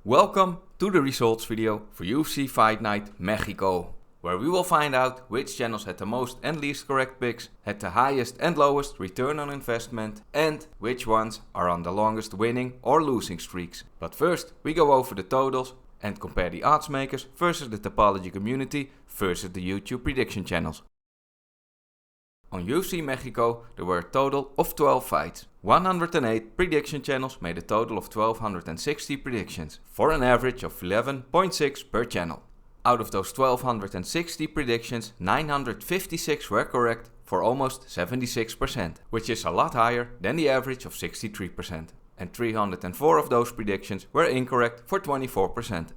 Welcome to the results video for UFC Fight Night Mexico, where we will find out which channels had the most and least correct picks, had the highest and lowest return on investment, and which ones are on the longest winning or losing streaks. But first we go over the totals and compare the Oddsmakers versus the Tapology community versus the YouTube prediction channels. On UFC Mexico there were a total of 12 fights. 108 prediction channels made a total of 1260 predictions, for an average of 11.6 per channel. Out of those 1260 predictions, 956 were correct for almost 76%, which is a lot higher than the average of 63%. And 304 of those predictions were incorrect for 24%.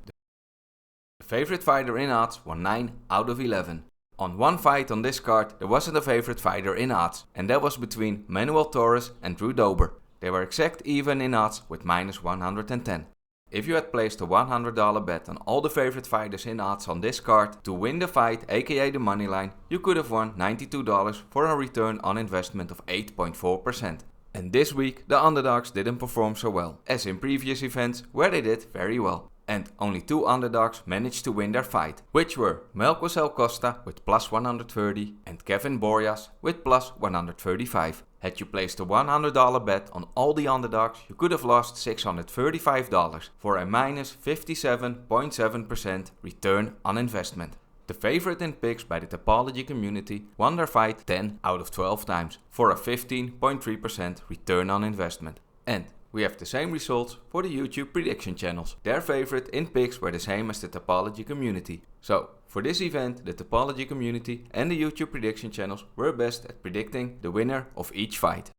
The favorite fighter in odds won 9 out of 11. On one fight on this card, there wasn't a favorite fighter in odds, and that was between Manuel Torres and Drew Dober. They were exact even in odds with minus 110. If you had placed a $100 bet on all the favorite fighters in odds on this card to win the fight, aka the money line, you could have won $92 for a return on investment of 8.4%. And this week the underdogs didn't perform so well, as in previous events where they did very well. And only two underdogs managed to win their fight, which were Melquisel Costa with plus 130 and Kevin Borjas with plus 135. Had you placed a $100 bet on all the underdogs, you could have lost $635 for a minus 57.7% return on investment. The favorite in picks by the Tapology community won their fight 10 out of 12 times for a 15.3% return on investment. And we have the same results for the YouTube prediction channels. Their favorite in picks were the same as the Tapology community. So, for this event, the Tapology community and the YouTube prediction channels were best at predicting the winner of each fight.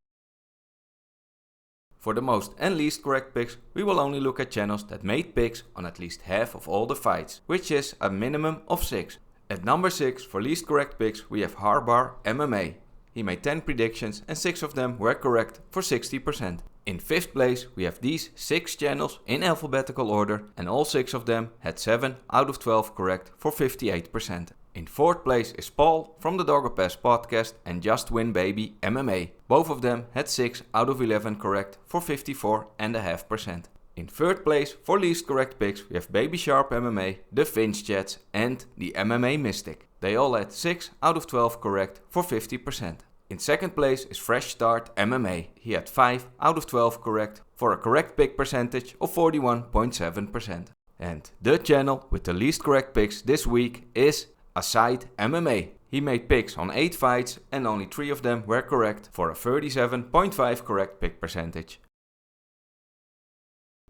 For the most and least correct picks, we will only look at channels that made picks on at least half of all the fights, which is a minimum of 6. At number 6 for least correct picks, we have Harbar MMA. He made 10 predictions and 6 of them were correct for 60%. In 5th place we have these 6 channels in alphabetical order, and all 6 of them had 7 out of 12 correct for 58%. In 4th place is Paul from the Dogger Pass podcast and Just Win Baby MMA. Both of them had 6 out of 11 correct for 54.5%. In 3rd place for least correct picks we have Baby Sharp MMA, the Finch Jets and the MMA Mystic. They all had 6 out of 12 correct for 50%. In 2nd place is Fresh Start MMA. He had 5 out of 12 correct for a correct pick percentage of 41.7%. And the channel with the least correct picks this week is Aside MMA. He made picks on 8 fights and only 3 of them were correct for a 37.5 correct pick percentage.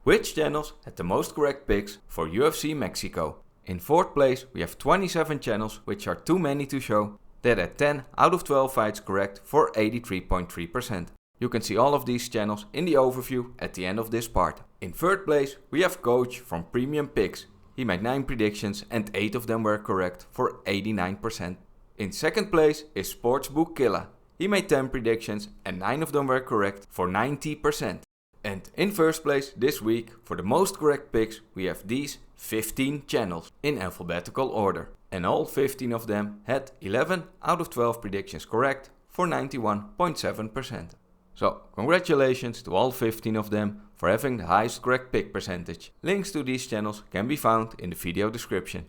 Which channels had the most correct picks for UFC Mexico? In 4th place we have 27 channels, which are too many to show, that had 10 out of 12 fights correct for 83.3%. You can see all of these channels in the overview at the end of this part. In 3rd place we have Coach from Premium Picks. He made 9 predictions and 8 of them were correct for 89%. In 2nd place is Sportsbook Killaz. He made 10 predictions and 9 of them were correct for 90%. And in 1st place this week for the most correct picks we have these 15 channels in alphabetical order. And all 15 of them had 11 out of 12 predictions correct for 91.7%. So congratulations to all 15 of them for having the highest correct pick percentage. Links to these channels can be found in the video description.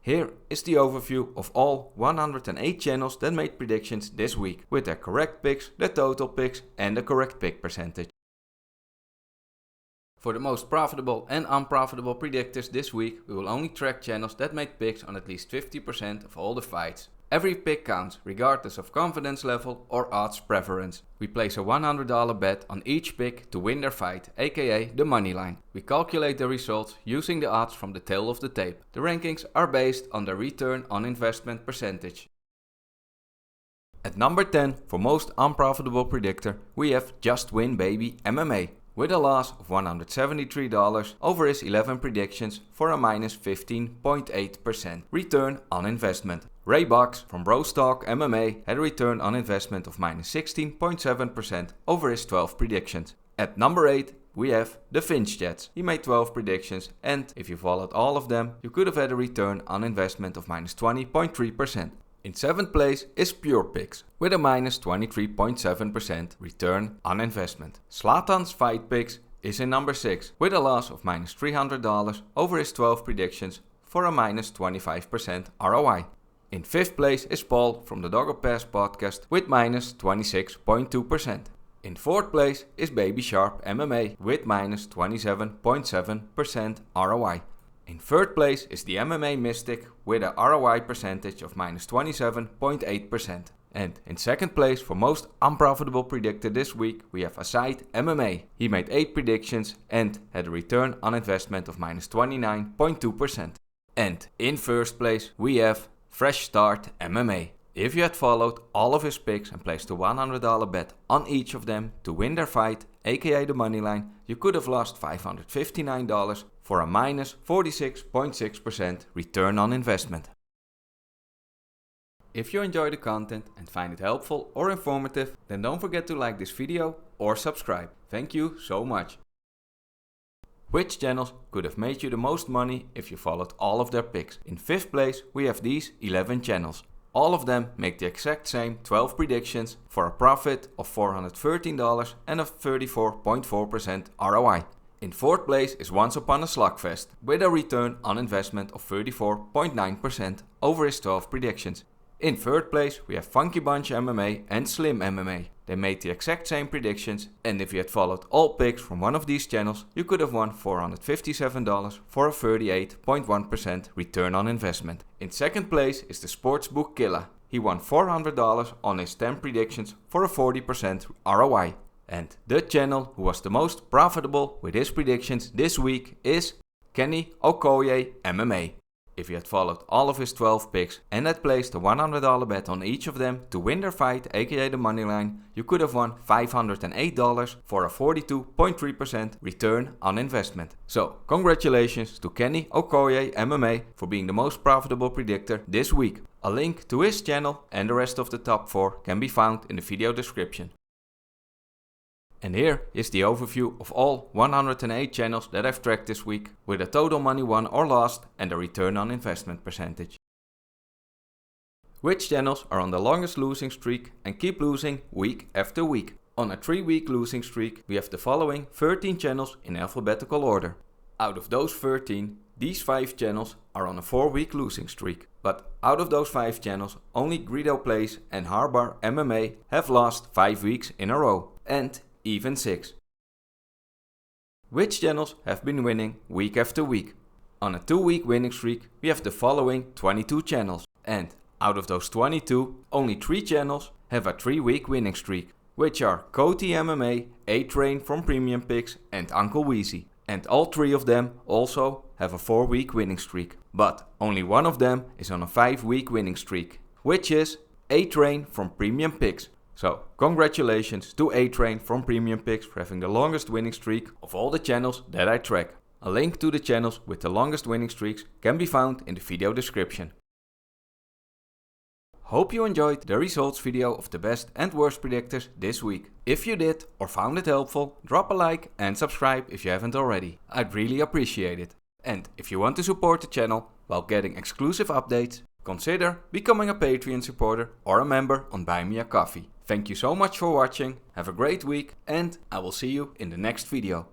Here is the overview of all 108 channels that made predictions this week, with their correct picks, the total picks and the correct pick percentage. For the most profitable and unprofitable predictors this week, we will only track channels that made picks on at least 50% of all the fights. Every pick counts, regardless of confidence level or odds preference. We place a $100 bet on each pick to win their fight, aka the money line. We calculate the results using the odds from the tail of the tape. The rankings are based on the return on investment percentage. At number 10 for most unprofitable predictor, we have Just Win Baby MMA. With a loss of $173 over his 11 predictions for a minus 15.8% return on investment. Ray Box from Bros Talk MMA had a return on investment of minus 16.7% over his 12 predictions. At number 8 we have the Finch Jets. He made 12 predictions and if you followed all of them you could have had a return on investment of minus 20.3%. In 7th place is Pure Picks with a minus 23.7% return on investment. Zlatan's Fight Picks is in number 6 with a loss of minus $300 over his 12 predictions for a minus 25% ROI. In 5th place is Paul from the Dogger Pass podcast with minus 26.2%. In 4th place is Baby Sharp MMA with minus 27.7% ROI. In 3rd place is the MMA Mystic with a ROI percentage of minus 27.8%. And in 2nd place for most unprofitable predictor this week we have Erceg MMA. He made 8 predictions and had a return on investment of minus 29.2%. And in 1st place we have Fresh Start MMA. If you had followed all of his picks and placed a $100 bet on each of them to win their fight, aka the money line, you could have lost $559 for a minus 46.6% return on investment. If you enjoy the content and find it helpful or informative, then don't forget to like this video or subscribe. Thank you so much. Which channels could have made you the most money if you followed all of their picks? In 5th place we have these 11 channels. All of them make the exact same 12 predictions for a profit of $413 and a 34.4% ROI. In 4th place is Once Upon a Slugfest with a return on investment of 34.9% over his 12 predictions. In 3rd place we have FunkyBunch MMA and Slim MMA. They made the exact same predictions, and if you had followed all picks from one of these channels, you could have won $457 for a 38.1% return on investment. In 2nd place is the Sportsbook Killaz. He won $400 on his 10 predictions for a 40% ROI. And the channel who was the most profitable with his predictions this week is KennyOkoyeMMA. If you had followed all of his 12 picks and had placed a $100 bet on each of them to win their fight, aka the money line, you could have won $508 for a 42.3% return on investment. So, congratulations to KennyOkoyeMMA for being the most profitable predictor this week. A link to his channel and the rest of the top 4 can be found in the video description. And here is the overview of all 108 channels that I've tracked this week with a total money won or lost and a return on investment percentage. Which channels are on the longest losing streak and keep losing week after week? On a 3-week losing streak we have the following 13 channels in alphabetical order. Out of those 13, these 5 channels are on a 4-week losing streak. But out of those 5 channels, only Greedo Plays and Harbar MMA have lost 5 weeks in a row. And even 6. Which channels have been winning week after week? On a 2-week winning streak we have the following 22 channels, and out of those 22 only 3 channels have a 3-week winning streak, which are Coty MMA, A-Train from Premium Picks and Uncle Weezy, and all 3 of them also have a 4-week winning streak, but only one of them is on a 5-week winning streak, which is A-Train from Premium Picks. So, congratulations to A-Train from Premium Picks for having the longest winning streak of all the channels that I track. A link to the channels with the longest winning streaks can be found in the video description. Hope you enjoyed the results video of the best and worst predictors this week. If you did or found it helpful, drop a like and subscribe if you haven't already. I'd really appreciate it. And if you want to support the channel while getting exclusive updates, consider becoming a Patreon supporter or a member on Buy Me a Coffee. Thank you so much for watching, have a great week, and I will see you in the next video.